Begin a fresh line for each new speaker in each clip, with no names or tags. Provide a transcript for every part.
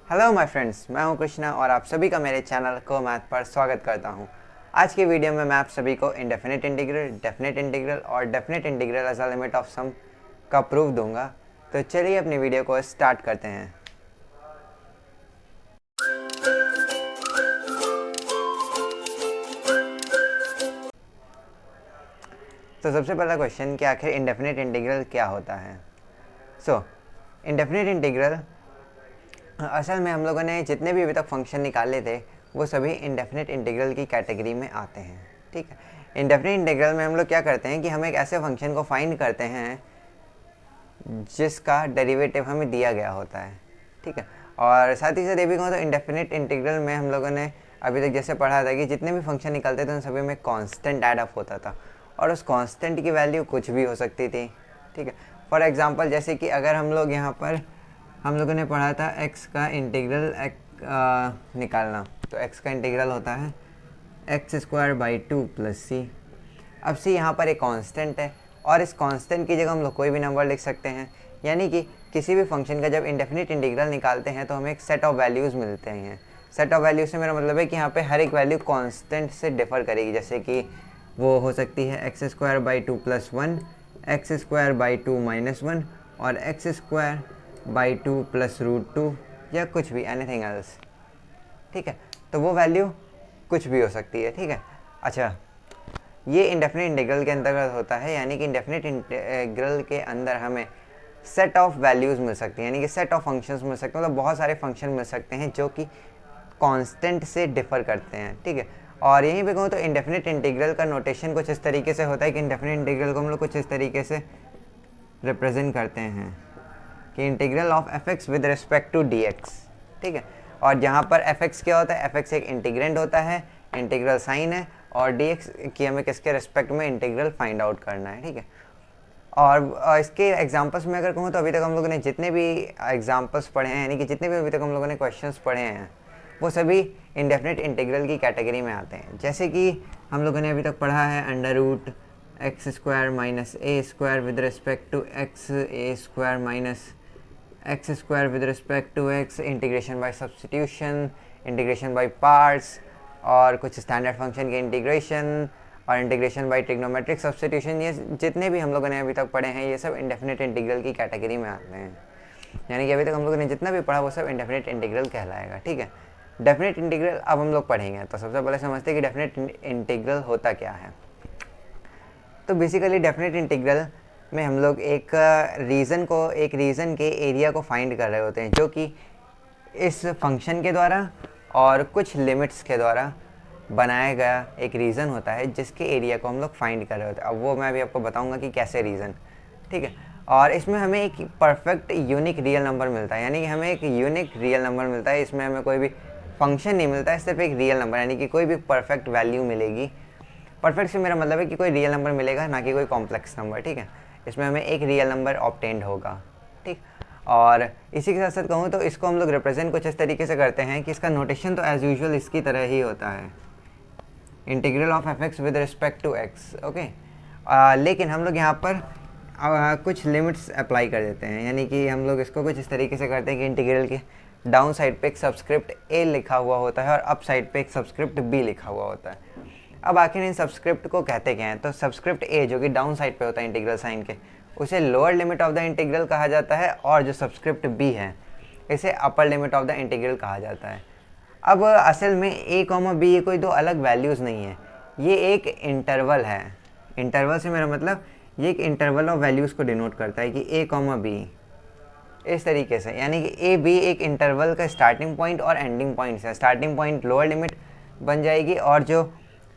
Hello my friends, मैं हूं कृष्णा और आप सभी का मेरे चैनल को मैथ पर स्वागत करता हूं। आज की वीडियो में मैं आप सभी को इंडेफिनिट इंटीग्रल, डेफिनिट इंटीग्रल और definite integral as a limit of sum का प्रूफ दूंगा। तो चलिए अपनी वीडियो को स्टार्ट करते हैं। तो सबसे पहला क्वेश्चन कि आखिर इंडेफिनिट इंटीग्रल क्या होता है। इंडेफिनिट इंटीग्रल असल में हम लोगों ने जितने भी अभी तक फंक्शन निकाले थे वो सभी इंडेफिनिट इंटीग्रल की कैटेगरी में आते हैं। ठीक है, इंडेफिनिट इंटीग्रल में हम लोग क्या करते हैं कि हम एक ऐसे फंक्शन को फाइंड करते हैं जिसका डेरिवेटिव हमें दिया गया होता है। ठीक है, और साथ ही साथ ये भी कहूँ तो इंडेफिनिट इंटीग्रल में हम लोगों ने अभी तक जैसे पढ़ा था कि जितने भी फंक्शन निकलते थे उन सभी में कांस्टेंट ऐड अप होता था और उस कांस्टेंट की वैल्यू कुछ भी हो सकती थी। ठीक है, फॉर एग्जांपल जैसे कि अगर हम लोग यहाँ पर हम लोगों ने पढ़ा था x का इंटीग्रल निकालना, तो x का इंटीग्रल होता है x² + 2 c। अब c यहाँ पर एक कांस्टेंट है और इस कांस्टेंट की जगह हम लोग कोई भी नंबर लिख सकते हैं। यानी कि किसी भी फंक्शन का जब इंडेफिनिट इंटीग्रल निकालते हैं तो हमें एक सेट ऑफ वैल्यूज़ मिलते हैं। सेट ऑफ वैल्यूज से मेरा मतलब है कि यहाँ पे हर एक वैल्यू कांस्टेंट से डिफर करेगी। जैसे कि वो हो सकती है x² + 2 + 1, x² / 2 - 1 और x² / 2 + √2 या कुछ भी, एनीथिंग एल्स। ठीक है, तो वो वैल्यू कुछ भी हो सकती है। ठीक है, अच्छा, ये इंडेफिनिट इंटीग्रल के अंतर्गत होता है। यानी कि इंडेफिनिट इंटीग्रल के अंदर हमें सेट ऑफ वैल्यूज़ मिल सकती हैं, यानी कि सेट ऑफ फंक्शंस मिल सकते हैं। मतलब बहुत सारे फंक्शन मिल सकते हैं जो कि कांस्टेंट से डिफर करते हैं। ठीक है, और यहीं पे कहूँ तो इंडेफिनिट इंटीग्रल का नोटेशन कुछ इस तरीके से होता है कि इंडेफिनिट इंटीग्रल को हम लोग कुछ इस तरीके से रिप्रेजेंट करते हैं कि integral of fx with respect to dx। ठीक है, और जहाँ पर fx क्या होता है, fx एक इंटीग्रेंड होता है, इंटीग्रल साइन है, और dx की हमें किसके रिस्पेक्ट में इंटीग्रल फाइंड आउट करना है। ठीक है, और इसके एग्जांपल्स में अगर कहूँ तो अभी तक हम लोगों ने जितने भी एग्जांपल्स पढ़े हैं, यानी कि जितने भी अभी तक हम लोगों ने क्वेश्चंस पढ़े हैं, वो सभी इंडेफिनिट इंटीग्रल की कैटेगरी में आते हैं। जैसे कि हम लोगों ने अभी तक पढ़ा है √x² - a² with respect to x, a² - x² with respect to x, integration by substitution, integration by parts, और कुछ स्टैंडर्ड फंक्शन के इंटीग्रेशन और इंटीग्रेशन बाय ट्रिग्नोमेट्रिक सब्स्टिट्यूशन। ये जितने भी हम लोगों ने अभी तक पढ़े हैं ये सब इंडेफिनिट इंटीग्रल की कैटेगरी में आते हैं। यानी कि अभी तक हम लोगों ने जितना भी पढ़ा वो सब इंडेफिनिट इंटीग्रल कहलाएगा। ठीक है, डेफिनिट इंटीग्रल अब हम लोग पढ़ेंगे। तो सबसे पहले समझते हैं कि डेफिनिट इंटीग्रल होता क्या है। तो बेसिकली डेफिनिट इंटीग्रल में हम लोग एक रीजन के एरिया को फाइंड कर रहे होते हैं, जो कि इस फंक्शन के द्वारा और कुछ लिमिट्स के द्वारा बनाया गया एक रीज़न होता है जिसके एरिया को हम लोग फाइंड कर रहे होते हैं। अब वो मैं अभी आपको बताऊंगा कि कैसे रीज़न। ठीक है, और इसमें हमें एक परफेक्ट यूनिक रियल नंबर मिलता है। यानी कि हमें एक यूनिक रियल नंबर मिलता है। इसमें हमें कोई भी फंक्शन नहीं मिलता है, सिर्फ एक रियल नंबर, यानी कि कोई भी परफेक्ट वैल्यू मिलेगी। परफेक्ट से मेरा मतलब है कि कोई रियल नंबर मिलेगा, ना कि कोई कॉम्प्लेक्स नंबर। ठीक है, इसमें हमें एक रियल नंबर ऑब्टेंड होगा। ठीक, और इसी के साथ साथ कहूँ तो इसको हम लोग रिप्रेजेंट कुछ इस तरीके से करते हैं कि इसका नोटेशन तो एज यूजुअल इसकी तरह ही होता है, integral of fx with respect to x। Okay, लेकिन हम लोग यहाँ पर कुछ लिमिट्स अप्लाई कर देते हैं। यानी कि हम लोग इसको कुछ इस तरीके से करते हैं कि इंटीग्रल के डाउन साइड पे एक सब्सक्रिप्ट a लिखा हुआ होता है और अप साइड पे एक सब्सक्रिप्ट b लिखा हुआ होता है। अब आखिर इन सब्सक्रिप्ट को कहते क्या हैं, तो सब्सक्रिप्ट a जो कि डाउन साइड पे होता है इंटीग्रल साइन के, उसे lower limit of the integral कहा जाता है, और जो सब्सक्रिप्ट b है इसे अपर लिमिट ऑफ द इंटीग्रल कहा जाता है। अब असल में a, b ये कोई दो अलग वैल्यूज़ नहीं है, ये एक इंटरवल है। इंटरवल से मेरा मतलब ये एक इंटरवल ऑफ वैल्यूज़ को डिनोट करता है कि a, b इस तरीके से। यानी कि a, b एक इंटरवल का स्टार्टिंग पॉइंट और एंडिंग पॉइंट है। स्टार्टिंग पॉइंट लोअर लिमिट बन जाएगी और जो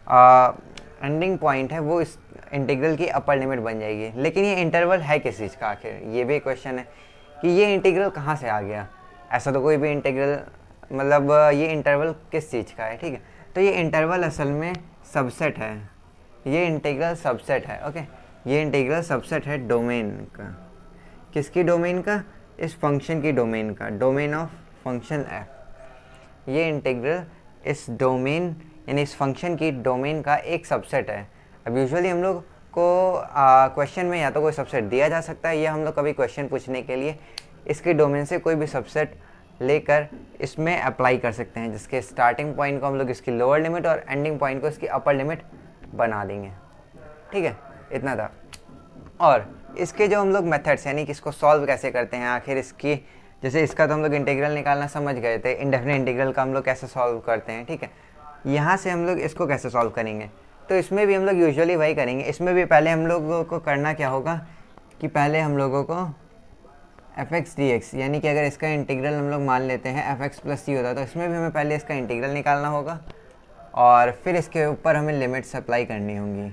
एंडिंग पॉइंट है वो इस इंटीग्रल की अपर लिमिट बन जाएगी। लेकिन ये इंटरवल है किस चीज़ का, आखिर ये भी क्वेश्चन है कि ये इंटीग्रल कहाँ से आ गया। ऐसा तो कोई भी इंटीग्रल, मतलब ये इंटरवल किस चीज़ का है। ठीक है, तो ये इंटरवल असल में सबसेट है, ये इंटीग्रल सबसेट है। ओके, ये इंटीग्रल सबसेट है डोमेन का। किसकी डोमेन का, इस फंक्शन की डोमेन का, डोमेन ऑफ फंक्शन f। ये इंटीग्रल इस डोमेन यानी इस फंक्शन की डोमेन का एक सबसेट है। अब यूजुअली हम लोग को क्वेश्चन में या तो कोई सबसेट दिया जा सकता है या हम लोग कभी क्वेश्चन पूछने के लिए इसके डोमेन से कोई भी सबसेट लेकर इसमें अप्लाई कर सकते हैं, जिसके स्टार्टिंग पॉइंट को हम लोग इसकी लोअर लिमिट और एंडिंग पॉइंट को इसकी अपर लिमिट बना देंगे। ठीक है, इतना था। और इसके जो हम लोग मेथड्स यानी कि इसको सॉल्व कैसे करते हैं आखिर इसकी, जैसे इसका तो हम लोग इंटीग्रल निकालना समझ गए थे, इंडेफिनिट इंटीग्रल का हम लोग कैसे सॉल्व करते हैं। ठीक है, यहाँ से हम लोग इसको कैसे सॉल्व करेंगे, तो इसमें भी हम लोग यूजुअली वही करेंगे। इसमें भी पहले हम लोगों को करना क्या होगा कि पहले हम लोगों को एफ एक्स डी एक्स, यानी कि अगर इसका इंटीग्रल हम लोग मान लेते हैं एफ एक्स प्लस सी होता है, तो इसमें भी हमें पहले इसका इंटीग्रल निकालना होगा और फिर इसके ऊपर हमें लिमिट्स अप्लाई करनी होंगी।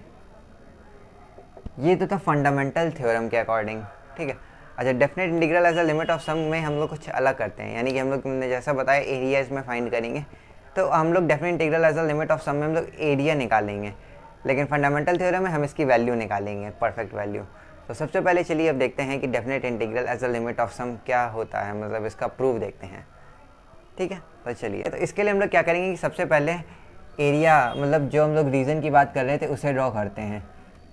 ये तो था फंडामेंटल थ्योरम के अकॉर्डिंग। ठीक है, अच्छा, definite integral as a limit of sum में हम लोग कुछ अलग करते हैं, यानी कि हम लोग ने जैसा बताया एरिया इसमें फाइंड करेंगे, तो हम लोग definite integral as a limit of sum में हम लोग एरिया निकालेंगे, लेकिन फंडामेंटल थ्योरम में हम इसकी वैल्यू निकालेंगे, परफेक्ट वैल्यू। तो सबसे पहले चलिए अब देखते हैं कि definite integral as a limit of sum क्या होता है, मतलब इसका प्रूफ देखते हैं। ठीक है, तो चलिए, तो इसके लिए हम लोग क्या करेंगे कि सबसे पहले एरिया, मतलब जो हम लोग रीज़न की बात कर रहे थे उसे ड्रॉ करते हैं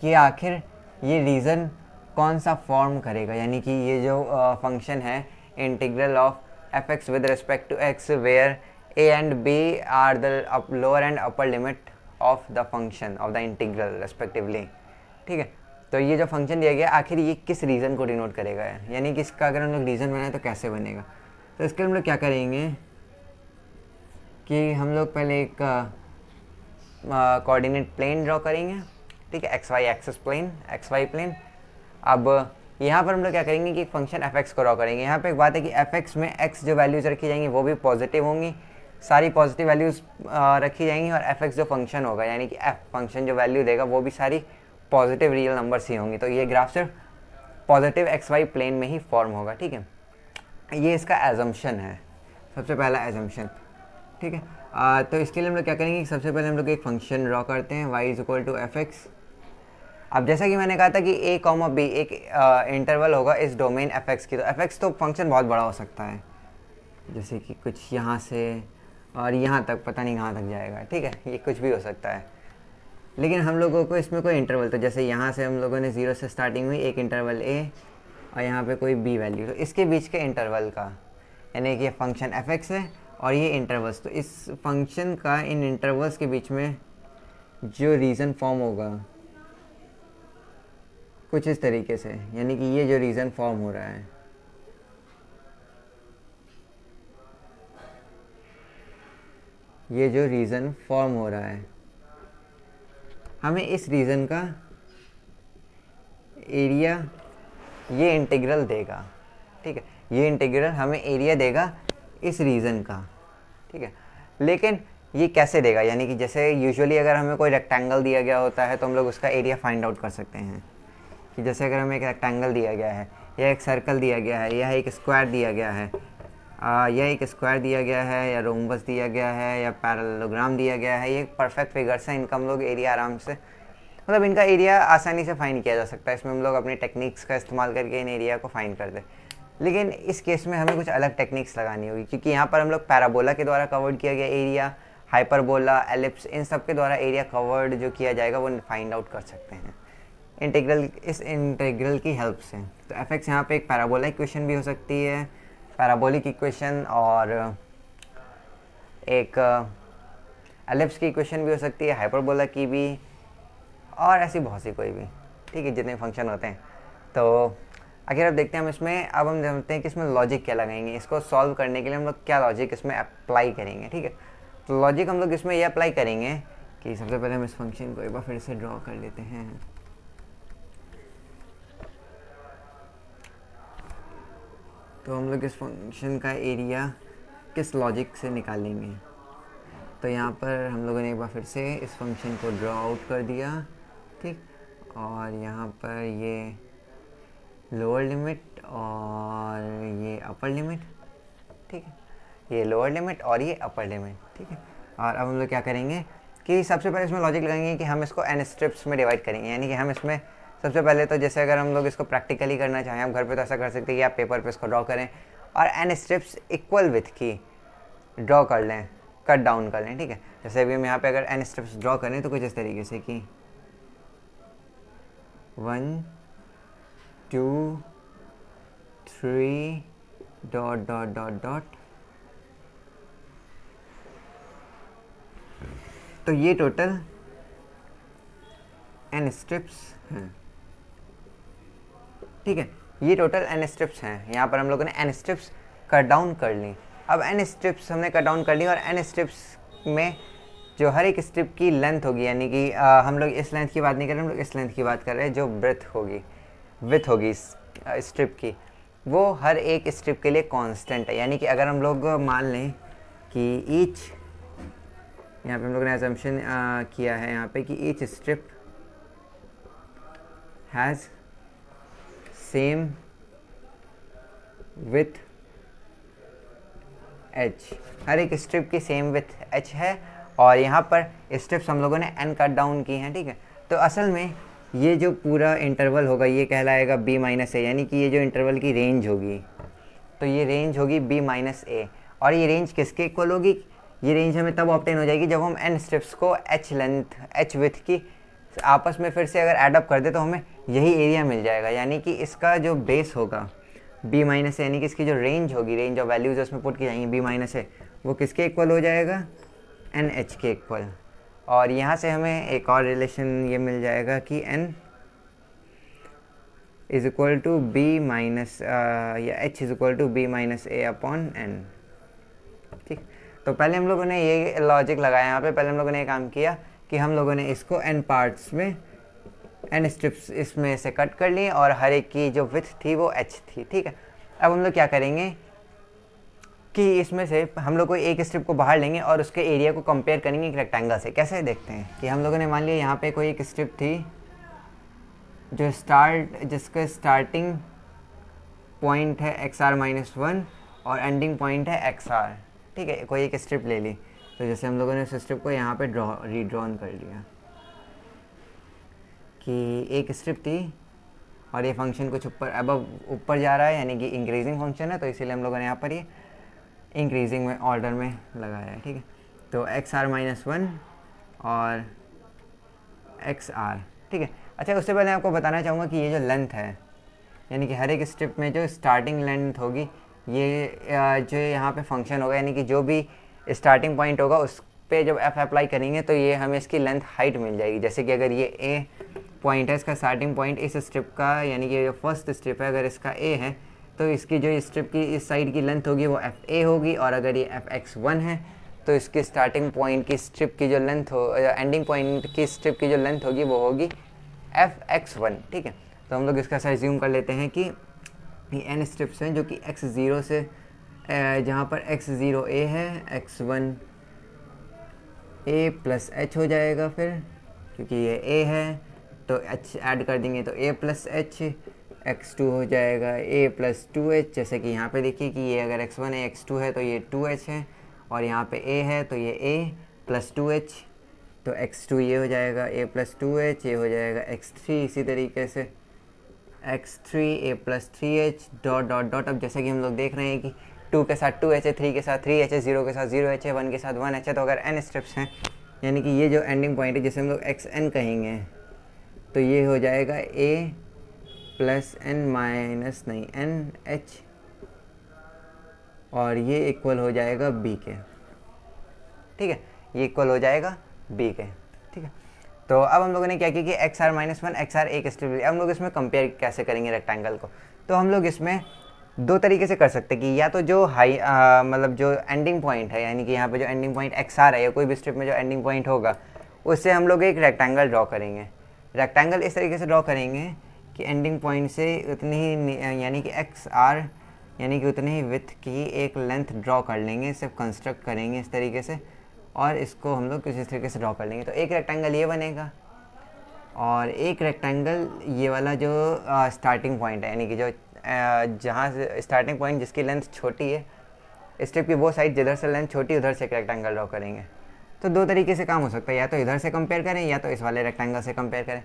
कि आखिर ये रीज़न कौन सा फॉर्म करेगा, यानी कि ये जो फंक्शन है integral of F X with respect to X where A and B are the lower and upper limit of the function of the integral respectively. ठीक है, तो ये जो फंक्शन दिया गया आखिर ये किस रीज़न को डिनोट करेगा, यानी कि इसका अगर हम लोग रीज़न बनाए तो कैसे बनेगा। तो इसके लिए हम लोग क्या करेंगे कि हम लोग पहले एक कोऑर्डिनेट प्लेन ड्रॉ करेंगे। ठीक है, X Y axis plane, X Y plane. अब यहाँ पर हम लोग क्या करेंगे कि फंक्शन एफ एक्स को ड्रॉ करेंगे। यहाँ पे एक बात है कि एफ एक्स में एक्स जो वैल्यूज़ रखी जाएंगी वो भी पॉजिटिव होंगी, सारी पॉजिटिव वैल्यूज़ रखी जाएंगी, और एफ एक्स जो फंक्शन होगा यानी कि एफ फंक्शन जो वैल्यू देगा वो भी सारी पॉजिटिव रियल नंबर्स ही होंगी। तो ये ग्राफ सिर्फ पॉजिटिव एक्स वाई प्लेन में ही फॉर्म होगा। ठीक है, ये इसका एजम्पशन है, सबसे पहला एजम्पशन। ठीक है, तो इसके लिए हम लोग क्या करेंगे कि सबसे पहले हम लोग एक फंक्शन ड्रॉ करते हैं y is equal to F X. अब जैसा कि मैंने कहा था कि a कॉमा b एक इंटरवल होगा इस डोमेन एफ एक्स की, तो एफ एक्स तो फंक्शन बहुत बड़ा हो सकता है, जैसे कि कुछ यहाँ से और यहाँ तक, पता नहीं कहाँ तक जाएगा। ठीक है, ये कुछ भी हो सकता है, लेकिन हम लोगों को इसमें कोई इंटरवल, तो जैसे यहाँ से हम लोगों ने 0 से स्टार्टिंग हुई, एक इंटरवल a और यहाँ पे कोई b वैल्यू, तो इसके बीच के इंटरवल का, यानी कि ये फंक्शन एफ एक्स है और ये इंटरवल्स, तो इस फंक्शन का इन इंटरवल्स के बीच में जो रीज़न फॉर्म होगा कुछ इस तरीके से, यानी कि ये जो रीज़न फॉर्म हो रहा है, ये जो रीज़न फॉर्म हो रहा है, हमें इस रीज़न का एरिया ये इंटीग्रल देगा। ठीक है, ये इंटीग्रल हमें एरिया देगा इस रीज़न का। ठीक है, लेकिन ये कैसे देगा, यानी कि जैसे यूजुअली अगर हमें कोई रेक्टेंगल दिया गया होता है तो हम लोग उसका एरिया फाइंड आउट कर सकते हैं, कि जैसे अगर हमें एक रेक्टेंगल दिया गया है या एक सर्कल दिया गया है या एक स्क्वायर दिया गया है, या एक स्क्वायर दिया गया है या रोम्बस दिया गया है या पैरेललोग्राम दिया गया है, ये परफेक्ट फिगर्स हैं, इनका हम लोग एरिया आराम से, मतलब इनका एरिया आसानी से फाइंड किया जा सकता है। इसमें हम लोग अपनी टेक्निक्स का इस्तेमाल करके इन एरिया को फाइंड करते हैं, लेकिन इस केस में हमें कुछ अलग टेक्निक्स लगानी होगी, क्योंकि यहाँ पर हम लोग पैराबोला के द्वारा कवर्ड किया गया एरिया, हाइपरबोला, एलिप्स, इन सब के द्वारा एरिया कवर्ड जो किया जाएगा वो फाइंड आउट कर सकते हैं इंटीग्रल, इस इंटीग्रल की हेल्प से। तो एफ एक्स यहाँ पे एक पैराबोला इक्वेशन भी हो सकती है, पैराबोलिक इक्वेशन, और एक एलिप्स की इक्वेशन भी हो सकती है, हाइपरबोला की भी, और ऐसी बहुत सी कोई भी। ठीक है, जितने फंक्शन होते हैं। तो आखिर अब देखते हैं हम इसमें, अब हम जानते हैं कि इसमें लॉजिक क्या लगाएंगे, इसको सॉल्व करने के लिए हम लोग क्या लॉजिक इसमें अप्लाई करेंगे। ठीक है, तो लॉजिक हम लोग इसमें ये अप्लाई करेंगे कि सबसे पहले हम इस फंक्शन को एक बार फिर से ड्रॉ कर लेते हैं। तो हम लोग इस फंक्शन का एरिया किस लॉजिक से निकालेंगे, तो यहाँ पर हम लोगों ने एक बार फिर से इस फंक्शन को ड्रॉ आउट कर दिया। ठीक, और यहाँ पर ये लोअर लिमिट और ये अपर लिमिट। ठीक है, ये लोअर लिमिट और ये अपर लिमिट। ठीक है, और अब हम लोग क्या करेंगे कि सबसे पहले इसमें लॉजिक लगाएंगे कि हम इसको n स्ट्रिप्स में डिवाइड करेंगे, यानी कि हम इसमें सबसे पहले तो जैसे अगर हम लोग इसको प्रैक्टिकली करना चाहें, आप घर पे तो ऐसा कर सकते हैं कि आप पेपर पे इसको ड्रॉ करें और n स्ट्रिप्स इक्वल विथ की ड्रॉ कर लें, कट डाउन कर लें। ठीक है, जैसे अभी हम यहाँ पे अगर n स्ट्रिप्स ड्रॉ करें तो कुछ इस तरीके से कि 1 2 3 डॉट डॉट डॉट डॉट तो ये टोटल n स्ट्रिप्स हैं, ठीक है, ये टोटल n स्ट्रिप्स हैं। यहाँ पर हम लोगों ने n स्ट्रिप्स कट डाउन कर ली। अब n स्ट्रिप्स हमने कट डाउन कर ली और n स्ट्रिप्स में जो हर एक स्ट्रिप की लेंथ होगी, यानी कि हम लोग इस लेंथ की बात नहीं कर रहे, हम लोग इस लेंथ की बात कर रहे हैं, जो ब्रेथ होगी, विड्थ होगी स्ट्रिप की, वो हर एक स्ट्रिप के लिए कांस्टेंट है। यानी कि अगर हम लोग मान लें कि ईच, यहाँ पे हम लोग ने असम्पशन किया है यहाँ पे कि each strip has same with h, हर एक स्ट्रिप की सेम विथ h है और यहाँ पर स्ट्रिप्स हम लोगों ने n कट डाउन की हैं, ठीक है। तो असल में ये जो पूरा इंटरवल होगा ये कहलाएगा b माइनस ए, यानी कि ये जो इंटरवल की रेंज होगी, तो ये रेंज होगी b माइनस ए। और ये रेंज किसके इक्वल होगी? ये रेंज हमें तब ऑब्टेन हो जाएगी जब हम n स्ट्रिप्स को h लेंथ, h विथ की आपस में फिर से अगर एडअप कर दे तो हमें यही एरिया मिल जाएगा। यानी कि इसका जो बेस होगा b माइनस ए, यानी कि इसकी जो रेंज होगी, रेंज ऑफ वैल्यूज उसमें पुट की जाएंगी b माइनस ए, वो किसके इक्वल हो जाएगा? एन एच के इक्वल। और यहाँ से हमें एक और रिलेशन ये मिल जाएगा कि n is equal to B minus या h is equal to B minus A upon N, ठीक। तो पहले हम लोगों ने ये लॉजिक लगाया यहाँ पे, पहले हम लोगों ने ये काम किया कि हम लोगों ने इसको n पार्ट्स में, n स्ट्रिप्स इसमें से कट कर लिए और हर एक की जो विड्थ थी वो h थी, ठीक है। अब हम लोग क्या करेंगे कि इसमें से हम लोग को एक स्ट्रिप को बाहर लेंगे और उसके एरिया को कंपेयर करेंगे एक रेक्टेंगल से। कैसे देखते हैं कि हम लोगों ने मान लिया यहाँ पे कोई एक स्ट्रिप थी जो जिसका स्टार्टिंग पॉइंट है xr-1 और एंडिंग पॉइंट है xr, ठीक है, कोई एक स्ट्रिप ले ली। तो जैसे हम लोगों ने उस स्ट्रिप को यहाँ पे रीड्रॉन कर लिया कि एक स्ट्रिप थी और ये फंक्शन कुछ ऊपर जा रहा है, यानी कि इंक्रीजिंग फंक्शन है, तो इसीलिए हम लोगों ने यहाँ पर ये इंक्रीजिंग में ऑर्डर में लगाया है, ठीक है। तो xr-1 और xr, ठीक है। अच्छा, उससे पहले आपको बताना चाहूँगा कि ये जो लेंथ है, यानी कि हर एक स्ट्रिप में जो स्टार्टिंग लेंथ होगी, ये जो यहाँ पे फंक्शन होगा, यानी कि जो भी स्टार्टिंग पॉइंट होगा उस पे जब f अप्लाई करेंगे तो ये हमें इसकी लेंथ हाइट मिल जाएगी। जैसे कि अगर ये a पॉइंट है, इसका स्टार्टिंग पॉइंट इस स्ट्रिप का, यानी कि जो फर्स्ट स्ट्रिप है, अगर इसका a है तो इसकी जो स्ट्रिप की इस साइड की लेंथ होगी वो fa होगी, और अगर ये fx1 है तो इसकी स्टार्टिंग पॉइंट की स्ट्रिप की जो लेंथ हो, एंडिंग पॉइंट की स्ट्रिप की जो लेंथ होगी वो होगी fx1, ठीक है। तो हम लोग इसका ऐसा एज्यूम कर लेते हैं कि ये n स्ट्रिप्स हैं जो कि x0 से जहाँ पर x0 a है, x1 a प्लस h हो जाएगा, फिर क्योंकि ये a है तो h ऐड कर देंगे तो a प्लस h, x2 हो जाएगा a प्लस 2h। जैसे कि यहाँ पे देखिए कि ये अगर x1 है, x2 है तो ये 2h है, और यहाँ पे a है तो ये a प्लस 2h, तो x2 ये हो जाएगा a प्लस 2h, ये हो जाएगा x3, इसी तरीके से x3 a plus 3h dot dot dot. अब जैसे कि हम लोग देख रहे हैं कि 2 के साथ 2h है, 3 के साथ 3h है, 0 के साथ 0h है, 1 के साथ 1h है, तो अगर n स्टेप्स हैं, यानी कि ये जो एंडिंग पॉइंट है जिसे हम लोग xn कहेंगे, तो ये हो जाएगा a प्लस n माइनस नहीं n h, और ये इक्वल हो जाएगा b के, ठीक है, ये इक्वल हो जाएगा b के, ठीक है। तो अब हम लोगों ने क्या किया कि xr-1 xr एक स्ट्रिप लिया। अब हम लोग इसमें कंपेयर कैसे करेंगे रेक्टेंगल को? तो हम लोग इसमें दो तरीके से कर सकते हैं कि या तो जो मतलब जो एंडिंग पॉइंट है, यानी कि यहाँ पे जो एंडिंग पॉइंट xr है या कोई भी स्ट्रिप में जो एंडिंग पॉइंट होगा उससे हम लोग एक रेक्टेंगल ड्रॉ करेंगे। रेक्टेंगल इस तरीके से ड्रॉ करेंगे कि एंडिंग पॉइंट से उतनी ही, यानी कि xr यानी कि उतनी ही विड्थ की एक लेंथ ड्रॉ कर लेंगे, सिर्फ कंस्ट्रक्ट करेंगे इस तरीके से, और इसको हम लोग किसी तरीके से ड्रॉ कर लेंगे। तो एक रेक्टेंगल ये बनेगा और एक रेक्टेंगल ये वाला जो स्टार्टिंग पॉइंट है, यानी कि जो जहाँ से स्टार्टिंग पॉइंट जिसकी लेंथ छोटी है, स्ट्रिप की वो साइड जिधर से लेंथ छोटी उधर से एक रेक्टेंगल ड्रॉ करेंगे। तो दो तरीके से काम हो सकता है, या तो इधर से कंपेयर करें या तो इस वाले रेक्टेंगल से कंपेयर करें।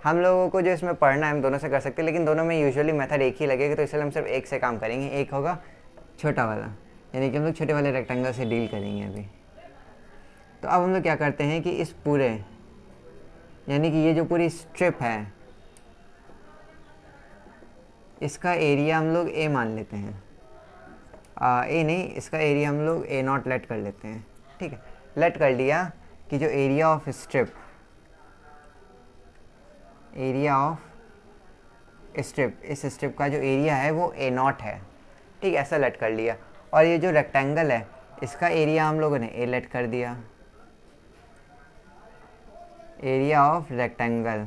हम लोगों को जो इसमें पढ़ना है हम दोनों से कर सकते हैं, लेकिन दोनों में यूजुअली मेथड एक ही लगेगा, तो इसलिए हम सिर्फ एक से काम करेंगे। एक होगा छोटा वाला, यानी कि हम लोग छोटे वाले रेक्टेंगल से डील करेंगे अभी। तो अब हम लोग क्या करते हैं कि इस पूरे, यानी कि ये जो पूरी स्ट्रिप है इसका एरिया हम लोग a मान लेते हैं, a नहीं, इसका एरिया हम लोग a0 लेट कर लेते हैं, ठीक है। लेट कर लिया कि जो एरिया ऑफ स्ट्रिप इस स्ट्रिप का जो एरिया है वो ए नॉट है, ठीक, ऐसा लेट कर लिया। और ये जो रेक्टेंगल है इसका एरिया हम लोगों ने ए लेट कर दिया, एरिया ऑफ रेक्टेंगल।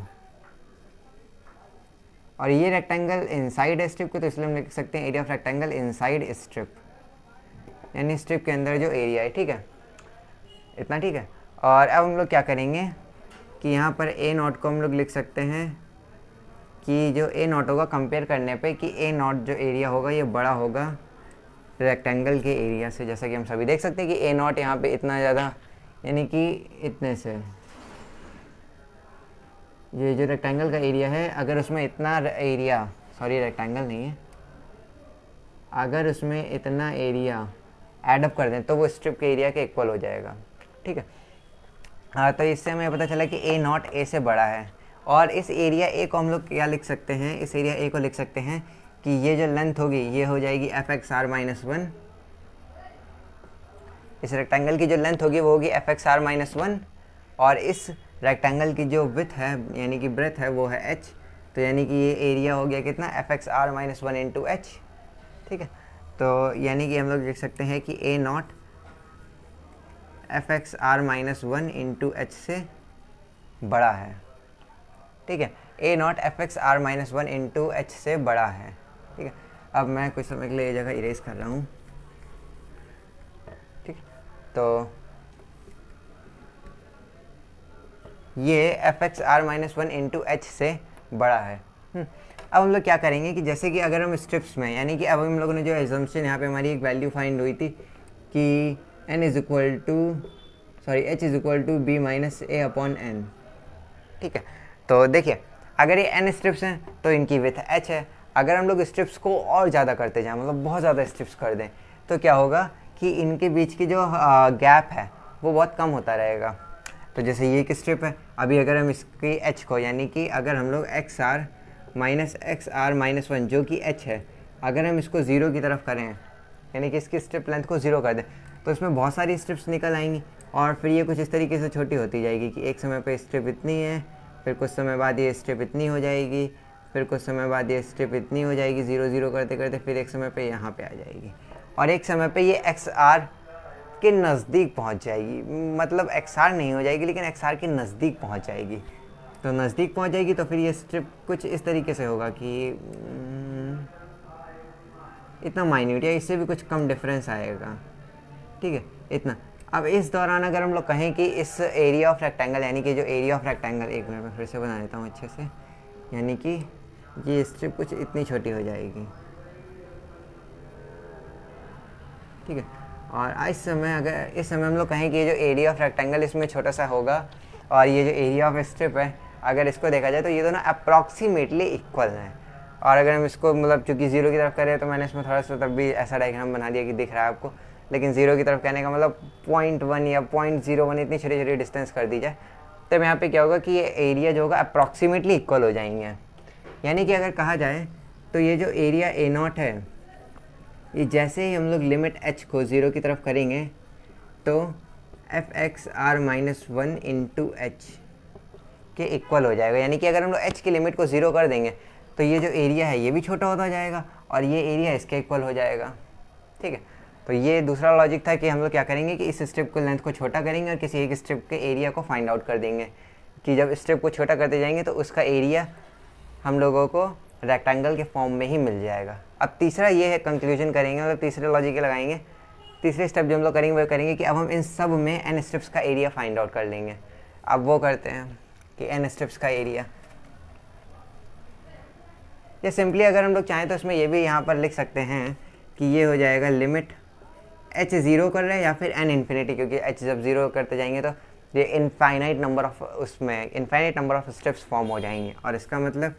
और ये रेक्टेंगल इनसाइड स्ट्रिप को, तो इसलिए हम लिख सकते हैं area of rectangle inside strip, यानी स्ट्रिप के अंदर जो एरिया है, ठीक है, इतना, ठीक है। और अब हम लोग क्या करेंगे कि यहाँ पर ए नॉट को हम लोग लिख सकते हैं कि जो ए नॉट होगा कंपेयर करने पे कि ए नॉट जो एरिया होगा ये बड़ा होगा रेक्टेंगल के एरिया से, जैसा कि हम सभी देख सकते हैं कि ए नॉट यहाँ पे इतना ज़्यादा, यानी कि इतने से, ये जो रेक्टेंगल का एरिया है अगर उसमें इतना एरिया, सॉरी रेक्टेंगल नहीं है, अगर उसमें इतना एरिया ऐडअप कर दें तो वो स्ट्रिप के एरिया के इक्वल हो जाएगा, ठीक है। हाँ, तो इससे हमें पता चला कि ए नॉट ए से बड़ा है। और इस एरिया ए को हम लोग क्या लिख सकते हैं, इस एरिया ए को लिख सकते हैं कि ये जो लेंथ होगी ये हो जाएगी F x are minus one, इस रेक्टेंगल की जो लेंथ होगी वो होगी F x are minus one, और इस रेक्टेंगल की जो विड्थ है यानी कि ब्रेथ है वो है एच, तो यानी कि ये एरिया हो गया कितना, F x are minus one into H, ठीक है। तो यानी कि हम लोग लिख सकते हैं कि a naught f x are minus one into H से बड़ा है, ठीक है, a naught f x are minus one into H से बड़ा है, ठीक है। अब मैं कुछ समय के लिए ये जगह इरेज कर रहा हूँ, ठीक, तो ये F x are minus one into H से बड़ा है। अब हम लोग क्या करेंगे कि जैसे कि अगर हम स्ट्रिप्स में, यानी कि अब हम लोगों ने जो एजम्पशन यहाँ पे हमारी एक वैल्यू फाइंड हुई थी कि H is equal to B minus A upon N, ठीक है। तो देखिए अगर ये एन स्ट्रिप्स हैं तो इनकी विड्थ एच है, अगर हम लोग स्ट्रिप्स को और ज़्यादा करते जाएं, मतलब बहुत ज़्यादा स्ट्रिप्स कर दें, तो क्या होगा कि इनके बीच की जो गैप है वो बहुत कम होता रहेगा। तो जैसे ये एक स्ट्रिप है, अभी अगर हम इसकी एच को, यानी कि अगर हम लोग एक्स आर माइनस वन जो कि एच है, अगर हम इसको ज़ीरो की तरफ करें, यानी कि इसकी स्ट्रिप लेंथ को ज़ीरो कर दें, तो इसमें बहुत सारी स्ट्रिप्स निकल आएंगी और फिर ये कुछ इस तरीके से छोटी होती जाएगी कि एक समय पे स्ट्रिप इतनी है, फिर कुछ समय बाद ये स्ट्रिप इतनी हो जाएगी, फिर कुछ समय बाद ये स्ट्रिप इतनी हो जाएगी, ज़ीरो ज़ीरो करते करते फिर एक समय पे यहाँ पे आ जाएगी, और एक समय पे ये एक्स आर के नज़दीक पहुँच जाएगी, मतलब एक्स आर नहीं हो जाएगी लेकिन एक्स आर के नज़दीक पहुँच जाएगी। तो नज़दीक पहुँच जाएगी तो फिर ये स्ट्रिप कुछ इस तरीके से होगा कि इतना माइन्यूट या इससे भी कुछ कम डिफरेंस आएगा, ठीक है, इतना। अब इस दौरान अगर हम लोग कहें कि इस एरिया ऑफ रेक्टेंगल, यानी कि जो एरिया ऑफ रेक्टेंगल, एक मिनट में फिर से बना देता हूँ अच्छे से, यानी कि ये स्ट्रिप कुछ इतनी छोटी हो जाएगी, ठीक है। और इस समय हम लोग कहें कि ये जो एरिया ऑफ रेक्टेंगल इसमें छोटा सा होगा और ये जो एरिया ऑफ स्ट्रिप है, अगर इसको देखा जाए तो ये दोनों अप्रॉक्सीमेटली इक्वल हैं। और अगर हम इसको, मतलब चूँकि ज़ीरो की तरफ करें तो मैंने इसमें थोड़ा सा तब भी ऐसा डायग्राम बना दिया कि दिख रहा है आपको, लेकिन ज़ीरो की तरफ कहने का मतलब 0.1 या 0.01 इतनी छोटी छोटी डिस्टेंस कर दी जाए, तब यहाँ पे क्या होगा कि ये एरिया जो होगा अप्रॉक्सीमेटली इक्वल हो जाएंगे। यानी कि अगर कहा जाए तो ये जो एरिया ए नॉट है, ये जैसे ही हम लोग लिमिट एच को ज़ीरो की तरफ करेंगे तो F x are minus one into H के इक्वल हो जाएगा। यानी कि अगर हम लोग एच की लिमिट को ज़ीरो कर देंगे तो ये जो एरिया है ये भी छोटा होता जाएगा और ये एरिया इसके इक्वल हो जाएगा, ठीक है। तो ये दूसरा लॉजिक था कि हम लोग क्या करेंगे कि इस स्ट्रिप को लेंथ को छोटा करेंगे और किसी एक स्ट्रिप के एरिया को फाइंड आउट कर देंगे, कि जब स्ट्रिप को छोटा करते जाएंगे तो उसका एरिया हम लोगों को रेक्टेंगल के फॉर्म में ही मिल जाएगा। अब तीसरा ये है, कंक्लूजन करेंगे, मतलब तीसरे लॉजिक के लगाएंगे, तीसरे स्टेप जो हम लोग करेंगे वो करेंगे कि अब हम इन सब में एन स्ट्रिप्स का एरिया फाइंड आउट कर लेंगे। अब वो करते हैं कि एन स्ट्रिप्स का एरिया, या सिंपली अगर हम लोग चाहें तो इसमें ये भी यहाँ पर लिख सकते हैं कि ये हो जाएगा लिमिट एच ज़ीरो कर रहे हैं या फिर एन इन्फिनिटी, क्योंकि एच जब ज़ीरो करते जाएंगे तो ये infinite number of steps form हो जाएंगे। और इसका मतलब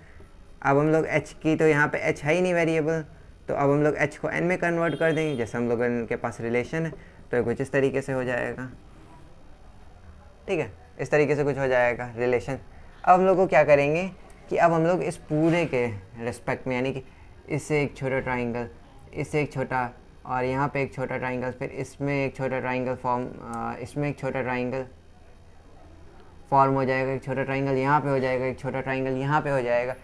अब हम लोग एच की, तो यहाँ पे एच है ही नहीं वेरिएबल, तो अब हम लोग एच को एन में कन्वर्ट कर देंगे, जैसे हम लोगों के पास रिलेशन है तो कुछ इस तरीके से हो जाएगा, ठीक है, इस तरीके से कुछ हो जाएगा रिलेशन। अब हम लोग को क्या करेंगे कि अब हम लोग इस पूरे के रिस्पेक्ट में, यानी कि इससे एक छोटा ट्राइंगल, इससे एक छोटा, और यहाँ पे एक छोटा ट्राइंगल, फिर इसमें एक छोटा ट्राइंगल फॉर्म, इसमें एक छोटा ट्राइंगल, फॉर्म हो जाएगा, एक छोटा ट्राइंगल यहाँ पे हो जाएगा, एक छोटा ट्राइंगल यहाँ पे हो जाएगा,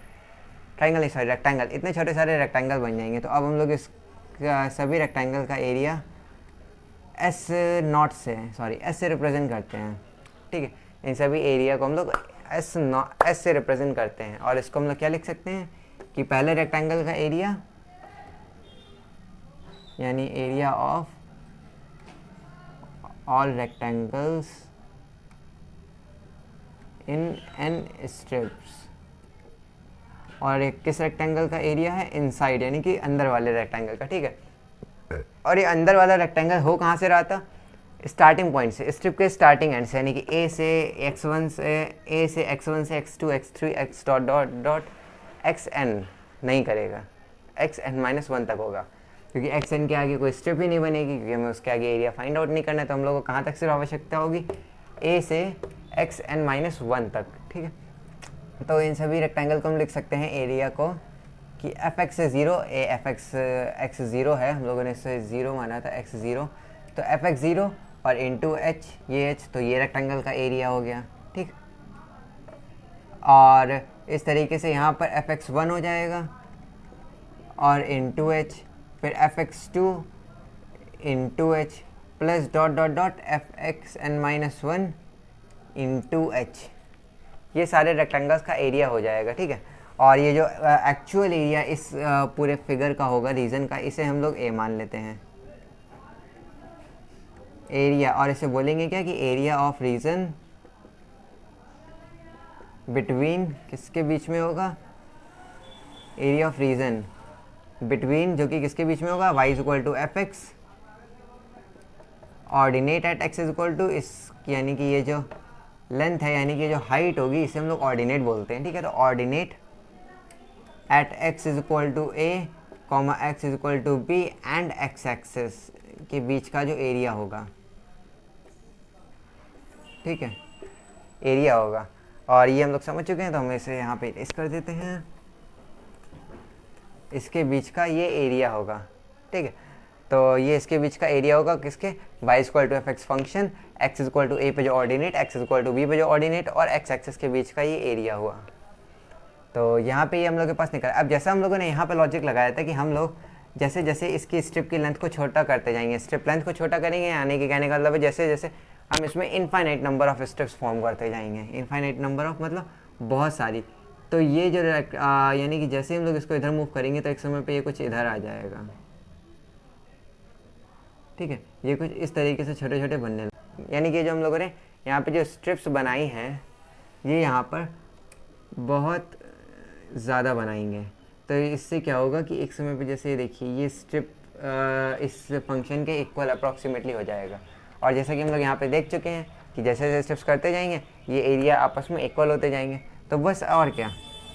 ट्राइंगल नहीं सॉरी रेक्टेंगल, इतने छोटे सारे रेक्टेंगल बन जाएंगे। तो अब हम लोग इस सभी रेक्टेंगल का एरिया एस नॉट से एस से रिप्रेजेंट करते हैं, ठीक है। इन सभी एरिया को हम लोग एस से रिप्रेजेंट करते हैं और इसको हम लोग क्या लिख सकते हैं कि पहले रेक्टेंगल का एरिया यानी area of all rectangles in an strips, और एक किस रेक्टेंगल का एरिया है, इनसाइड यानी कि अंदर वाले रेक्टेंगल का, ठीक है। और ये अंदर वाला रेक्टेंगल हो कहाँ से रहा था, स्टार्टिंग पॉइंट से, स्ट्रिप के स्टार्टिंग एंड से, यानी कि ए से x1 से x2 x3 x dot dot dot xn नहीं करेगा, xn-1 तक होगा, क्योंकि xn के आगे कोई स्ट्रिप ही नहीं बनेगी, क्योंकि हमें उसके आगे एरिया फाइंड आउट नहीं करना है। तो हम लोगों को कहाँ तक सिर्फ आवश्यकता होगी, a से xn-1 तक, ठीक है। तो इन सभी रेक्टेंगल को हम लिख सकते हैं एरिया को कि एफ एक्स से ज़ीरो, एफ एक्स ज़ीरो है, हम लोगों ने इसे ज़ीरो माना था, एक्स ज़ीरो, तो एफ एक्स ज़ीरो और इंटू एच, ये एच, तो ये रेक्टेंगल का एरिया हो गया, ठीक। और इस तरीके से यहाँ पर एफ एक्स वन हो जाएगा और इंटू एच, फिर F x two into H plus dot dot dot F x n-1 into H, ये सारे रेक्टेंगल्स का एरिया हो जाएगा, ठीक है। और ये जो एक्चुअल एरिया इस पूरे फिगर का होगा रीजन का, इसे हम लोग ए मान लेते हैं एरिया, और इसे बोलेंगे क्या कि एरिया ऑफ रीजन बिटवीन, किसके बीच में होगा, एरिया ऑफ रीजन बिटवीन, जो कि किसके बीच में होगा, y is equal to F X, ordinate at x is equal to इस, यानी कि ये जो लेंथ है यानी कि जो हाइट होगी इसे हम लोग ऑर्डिनेट बोलते हैं, ठीक है। तो ordinate at x is equal to A comma X is equal to B and x axis के बीच का जो एरिया होगा, ठीक है, एरिया होगा। और ये हम लोग समझ चुके हैं, तो हम इसे यहाँ पे इरेज कर देते हैं, इसके बीच का ये एरिया होगा, ठीक है। तो ये इसके बीच का एरिया होगा किसके, y equal to F x function, x is equal to a पे जो ordinate, x is equal to b पे जो ऑर्डिनेट, और x एक्सेस के बीच का ये एरिया हुआ। तो यहाँ पे ये हम लोग के पास निकला। अब जैसा हम लोगों ने यहाँ पे लॉजिक लगाया था कि हम लोग जैसे जैसे इसकी स्ट्रिप की लेंथ को छोटा करते जाएंगे, स्ट्रिप लेंथ को छोटा करेंगे, यानी कि कहने का मतलब है जैसे जैसे हम इसमें infinite number of strips form करते जाएंगे, इनफाइनाइट नंबर ऑफ मतलब बहुत सारी। तो ये जो यानी कि जैसे हम लोग इसको इधर मूव करेंगे तो एक समय पे ये कुछ इधर आ जाएगा, ठीक है। ये कुछ इस तरीके से छोटे छोटे बनने लगे, यानी कि जो हम लोगों ने यहाँ पे जो स्ट्रिप्स बनाई हैं ये यहाँ पर बहुत ज़्यादा बनाएंगे। तो इससे क्या होगा कि एक समय पे जैसे देखिए ये स्ट्रिप इस फंक्शन के इक्वल अप्रॉक्सीमेटली हो जाएगा। और जैसा कि हम लोग यहाँ पे देख चुके हैं कि जैसे जैसे स्ट्रिप्स करते जाएंगे ये एरिया आपस में इक्वल होते जाएंगे। तो बस और क्या,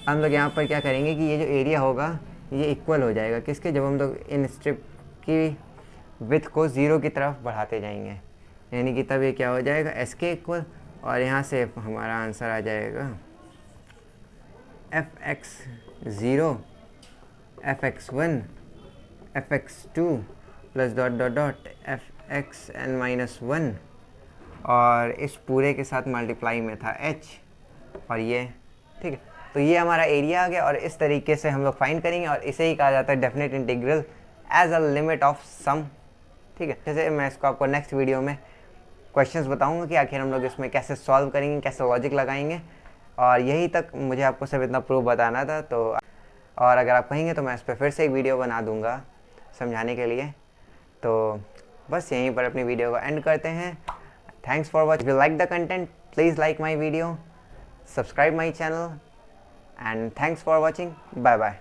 हम लोग यहाँ पर क्या करेंगे कि ये जो एरिया होगा ये इक्वल हो जाएगा किसके, जब हम लोग इन स्ट्रिप की विड्थ को 0 की तरफ बढ़ाते जाएंगे, यानी कि तब ये क्या हो जाएगा एस के इक्वल, और यहाँ से हमारा आंसर आ जाएगा F x 0 F x 1 F x 2 plus dot dot dot F x n-1, और इस पूरे के साथ मल्टीप्लाई में था h, और ये ठीक है। तो ये हमारा एरिया आ गया, और इस तरीके से हम लोग फाइंड करेंगे, और इसे ही कहा जाता है definite integral as a limit of sum, ठीक है। जैसे मैं इसको आपको नेक्स्ट वीडियो में क्वेश्चंस बताऊंगा कि आखिर हम लोग इसमें कैसे सॉल्व करेंगे, कैसे लॉजिक लगाएंगे, और यही तक मुझे आपको सिर्फ इतना प्रूफ बताना था। तो और अगर आप कहेंगे तो मैं इस पर फिर से एक वीडियो बना दूंगा समझाने के लिए। तो बस यहीं पर अपनी वीडियो को एंड करते हैं। Thanks for watching. If you like the content please like my video, subscribe my channel, and thanks for watching. Bye bye.